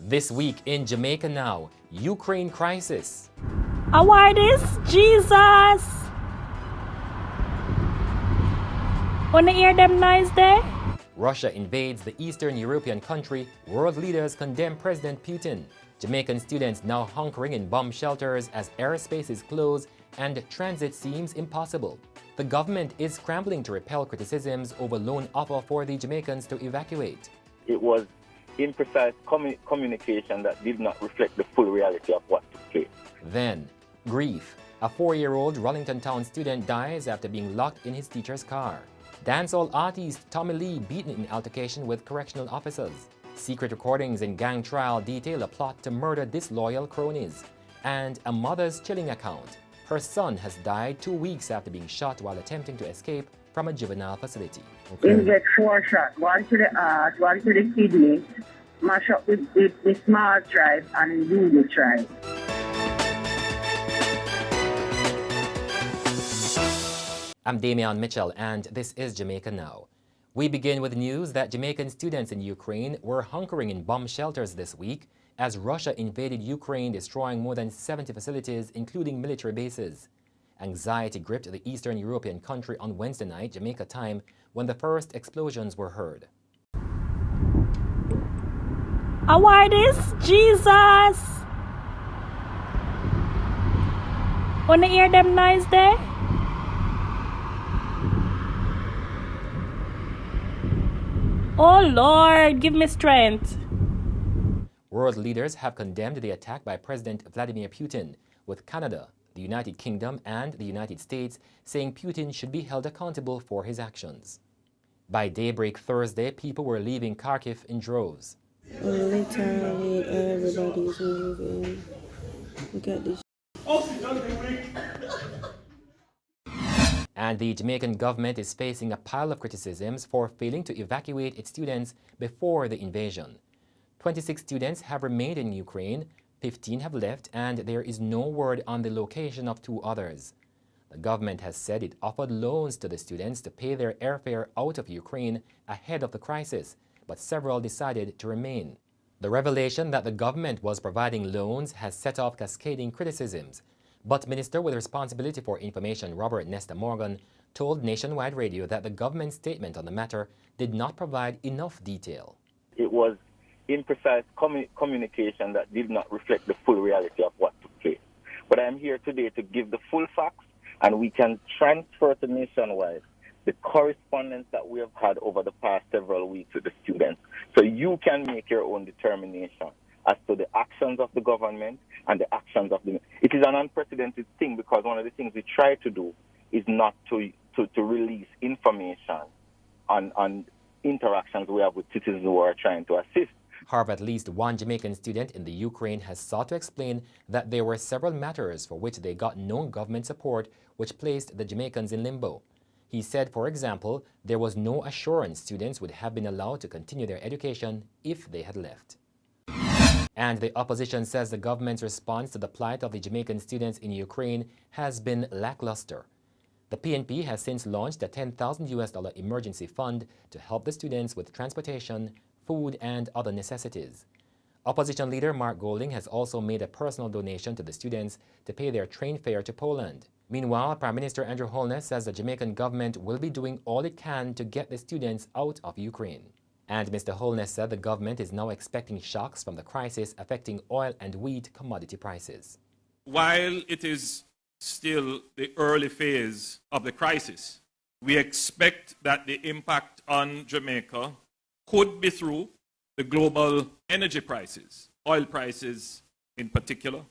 This week in Jamaica Now, Ukraine crisis. Artiste, Jesus! Wanna hear them noise there? Russia invades the Eastern European country. World leaders condemn President Putin. Jamaican students now hunkering in bomb shelters as airspaces close and transit seems impossible. The government is scrambling to repel criticisms over loan offer for the Jamaicans to evacuate. It was imprecise communication that did not reflect the full reality of what took place. Then, grief. A 4-year-old Rollington Town student dies after being locked in his teacher's car. Dancehall artiste Tamale beaten in altercation with correctional officers. Secret recordings and gang trial detail a plot to murder disloyal cronies. And a mother's chilling account. Her son has died 2 weeks after being shot while attempting to escape from a juvenile facility. He get 4 shots, one to the heart, one to the kidney, mash up with the small tribe and the tribe. I'm Damian Mitchell, and this is Jamaica Now. We begin with news that Jamaican students in Ukraine were hunkering in bomb shelters this week as Russia invaded Ukraine, destroying more than 70 facilities, including military bases. Anxiety gripped the Eastern European country on Wednesday night, Jamaica time, when the first explosions were heard. Artiste, Jesus! Wanna hear them noise there? Oh Lord, give me strength. World leaders have condemned the attack by President Vladimir Putin, with Canada, the United Kingdom, and the United States saying Putin should be held accountable for his actions. By daybreak Thursday, people were leaving Kharkiv in droves. Literally everybody's moving. Look at this. And the Jamaican government is facing a pile of criticisms for failing to evacuate its students before the invasion. 26 students have remained in Ukraine, 15 have left, and there is no word on the location of 2 others. The government has said it offered loans to the students to pay their airfare out of Ukraine ahead of the crisis, but several decided to remain. The revelation that the government was providing loans has set off cascading criticisms, but Minister with responsibility for information Robert Nesta Morgan told Nationwide Radio that the government's statement on the matter did not provide enough detail. It was imprecise communication that did not reflect the full reality of what took place. But I'm here today to give the full facts, and we can transfer to Nationwide the correspondence that we have had over the past several weeks with the students, so you can make your own determination as to the actions of the government and the actions of the... It is an unprecedented thing because one of the things we try to do is not to release information on interactions we have with citizens who are trying to assist. However, at least one Jamaican student in the Ukraine has sought to explain that there were several matters for which they got no government support, which placed the Jamaicans in limbo. He said, for example, there was no assurance students would have been allowed to continue their education if they had left. And the opposition says the government's response to the plight of the Jamaican students in Ukraine has been lackluster. The PNP has since launched a $10,000 emergency fund to help the students with transportation, food, and other necessities. Opposition leader Mark Golding has also made a personal donation to the students to pay their train fare to Poland. Meanwhile, Prime Minister Andrew Holness says the Jamaican government will be doing all it can to get the students out of Ukraine. And Mr. Holness said the government is now expecting shocks from the crisis affecting oil and wheat commodity prices. While it is still the early phase of the crisis, we expect that the impact on Jamaica could be through the global energy prices, oil prices in particular,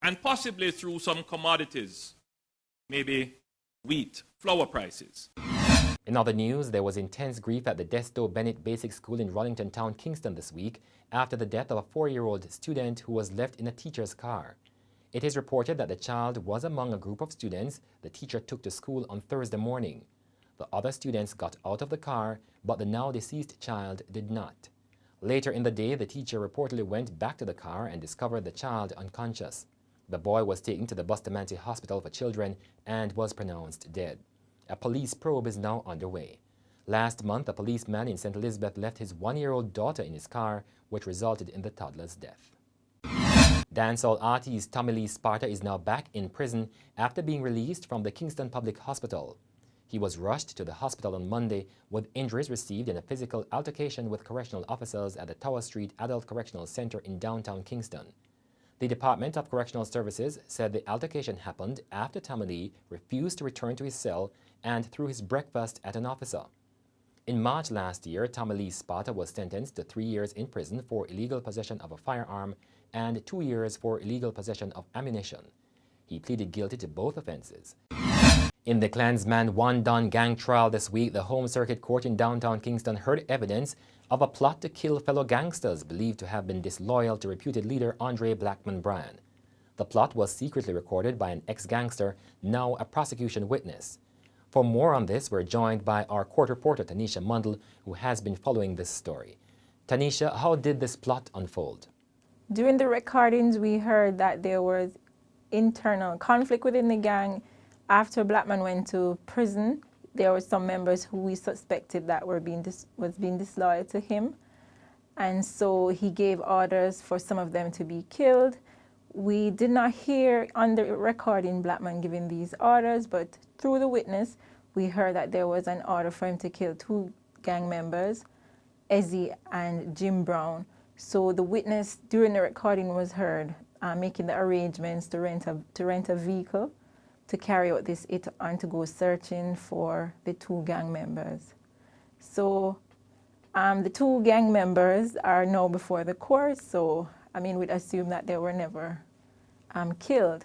and possibly through some commodities, maybe wheat, flour prices. In other news, there was intense grief at the Desto Bennett Basic School in Rollington Town, Kingston this week after the death of a 4-year-old student who was left in a teacher's car. It is reported that the child was among a group of students the teacher took to school on Thursday morning. The other students got out of the car, but the now deceased child did not. Later in the day, the teacher reportedly went back to the car and discovered the child unconscious. The boy was taken to the Bustamante Hospital for Children and was pronounced dead. A police probe is now underway. Last month, a policeman in St. Elizabeth left his 1-year-old daughter in his car which resulted in the toddler's death. Dancehall artiste Tamale is now back in prison after being released from the Kingston Public Hospital. He was rushed to the hospital on Monday with injuries received in a physical altercation with correctional officers at the Tower Street Adult Correctional Center in downtown Kingston. The Department of Correctional Services said the altercation happened after Tamale refused to return to his cell and threw his breakfast at an officer. In March last year, Tamale was sentenced to 3 years in prison for illegal possession of a firearm and 2 years for illegal possession of ammunition. He pleaded guilty to both offenses. In the Klansman One Don gang trial this week, the Home Circuit Court in downtown Kingston heard evidence of a plot to kill fellow gangsters believed to have been disloyal to reputed leader Andre Blackman Bryan. The plot was secretly recorded by an ex-gangster, now a prosecution witness. For more on this, we're joined by our court reporter, Tanisha Mundell, who has been following this story. Tanisha, how did this plot unfold? During the recordings, we heard that there was internal conflict within the gang. After Blackman went to prison, there were some members who we suspected that was being disloyal to him. And so he gave orders for some of them to be killed. We did not hear on the recording Blackman giving these orders, but through the witness, we heard that there was an order for him to kill 2 gang members, Ezzy and Jim Brown. So the witness during the recording was heard making the arrangements to rent a vehicle to carry out this hit and to go searching for the 2 gang members. So the 2 gang members are now before the court, so we'd assume that they were never killed.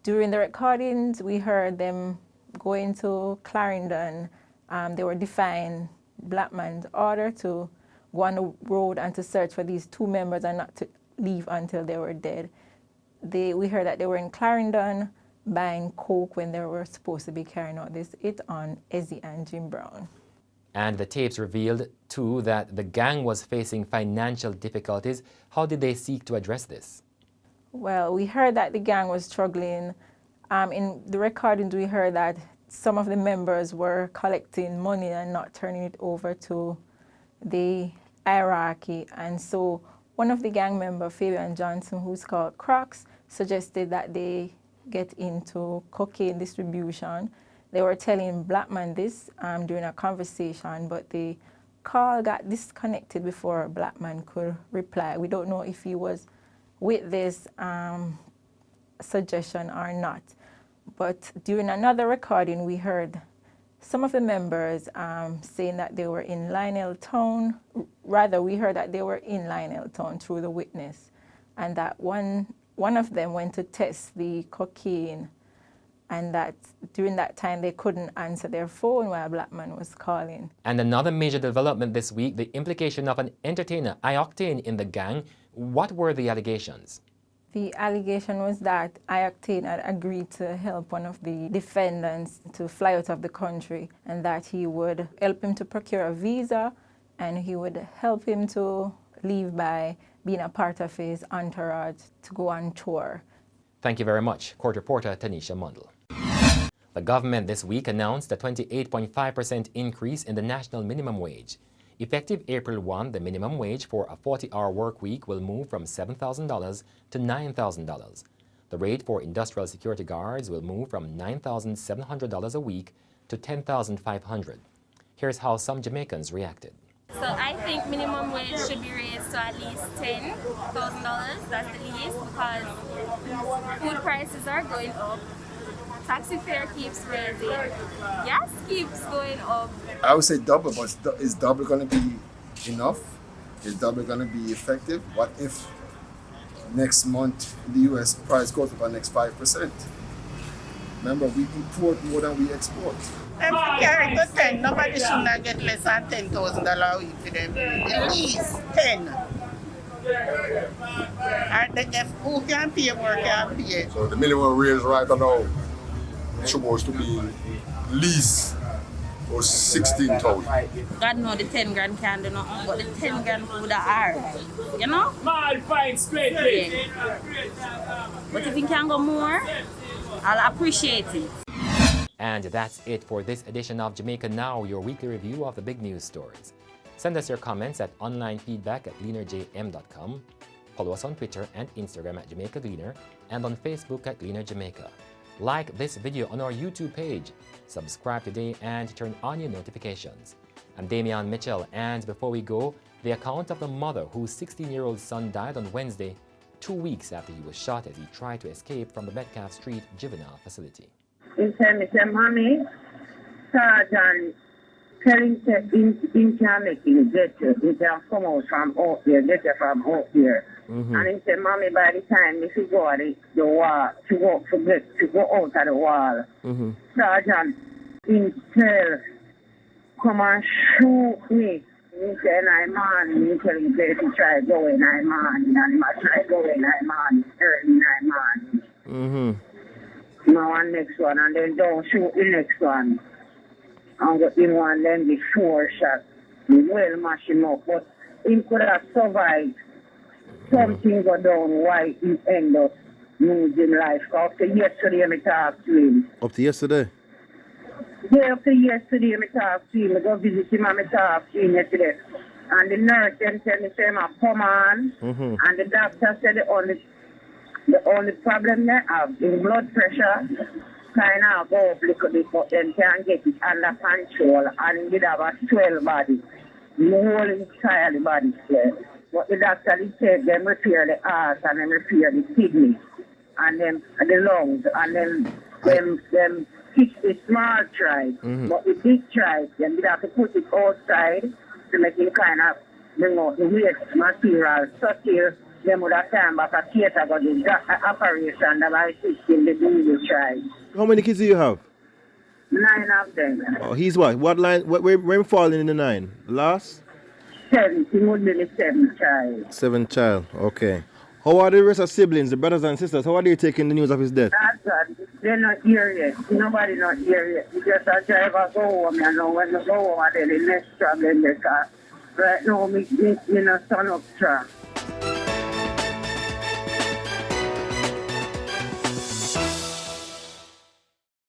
During the recordings, we heard them going to Clarendon. They were defying Blackman's order to go on the road and to search for these 2 members and not to leave until they were dead. We heard that they were in Clarendon buying coke when they were supposed to be carrying out this hit on Ezzy and Jim Brown. And the tapes revealed, too, that the gang was facing financial difficulties. How did they seek to address this? Well, we heard that the gang was struggling. In the recordings, we heard that some of the members were collecting money and not turning it over to the hierarchy. And so one of the gang members, Fabian Johnson, who's called Crocs, suggested that they get into cocaine distribution. They were telling Blackman this during a conversation, but the call got disconnected before Blackman could reply. We don't know if he was with this suggestion or not. But during another recording, we heard some of the members saying that they were in Lionel Town. Rather, we heard that they were in Lionel Town through the witness, and that one of them went to test the cocaine, and that during that time they couldn't answer their phone while Blackman was calling. And another major development this week, the implication of an entertainer, I-Octane, in the gang. What were the allegations? The allegation was that I-Octane had agreed to help one of the defendants to fly out of the country, and that he would help him to procure a visa, and he would help him to leave by being a part of his entourage to go on tour. Thank you very much, court reporter Tanisha Mundell. The government this week announced a 28.5% increase in the national minimum wage. Effective April 1, the minimum wage for a 40-hour work week will move from $7,000 to $9,000. The rate for industrial security guards will move from $9,700 a week to $10,500. Here's how some Jamaicans reacted. So I think minimum wage should be raised to at least $10,000, that's the least, because food prices are going up, taxi fare keeps raising, gas keeps going up. I would say double, but is double going to be enough? Is double going to be effective? What if next month the U.S. price goes up by the next 5%? Remember, we import more than we export. I'm carrying to 10. Nobody should not get less than $10,000 a week for them. At least 10. Who can pay more can pay. So the minimum wage right now is supposed to be least or 16,000. God know the 10 grand can do nothing, but the 10 grand would have hard. You know? Yeah. But if you can go more, I'll appreciate it. And that's it for this edition of Jamaica Now, your weekly review of the big news stories. Send us your comments at onlinefeedback@gleanerjm.com. Follow us on Twitter and Instagram at Jamaica Gleaner and on Facebook at Gleaner Jamaica. Like this video on our YouTube page. Subscribe today and turn on your notifications. I'm Damian Mitchell, and before we go, the account of the mother whose 16-year-old son died on Wednesday, 2 weeks after he was shot as he tried to escape from the Metcalf Street juvenile facility. He said, mommy, Sergeant, telling that in can make him get you. He can come out from out here, get you from out here. And he said, mommy, by the time if you go at the wall, to go out of the wall, Sergeant, he tell, come and shoot me. He said, I'm on. He tell him to try going, I'm on. And he must try going, I'm on. Early, I'm on. Now one next one, and then don't shoot the next one. And got him one, then the 4 shots. He well mash him up, but he could have survived. Something go down, why he end up losing life. After yesterday, I talked to him. Up to yesterday? Yeah, up to yesterday, I talked to him. I go visit him and I talked to him yesterday. And the nurse then tell me, say, come on. And the doctor said the only problem they have is blood pressure. Kind of go up a little bit, but then can't get it under control. And he did have a swell body. The whole entire body swell. But the doctor did say them repair the heart and then repair the kidney and then the lungs and then them fix the small tribe. But the big tribe, then they have to put it outside to make it kind of bring out the waste material. So till them would have time back a theater got the operation that I fixing the baby tribe. How many kids do you have? 9 of them. Oh, he's what? What line? Where him falling in the 9? Last? 7. He would be the 7th child. 7th child. Okay. How are the rest of siblings, the brothers and sisters? How are they taking the news of his death? They're not here yet. Nobody not here yet. We just a driver go home, you know. When we go home, then the next problem because right now, me not turn up truck.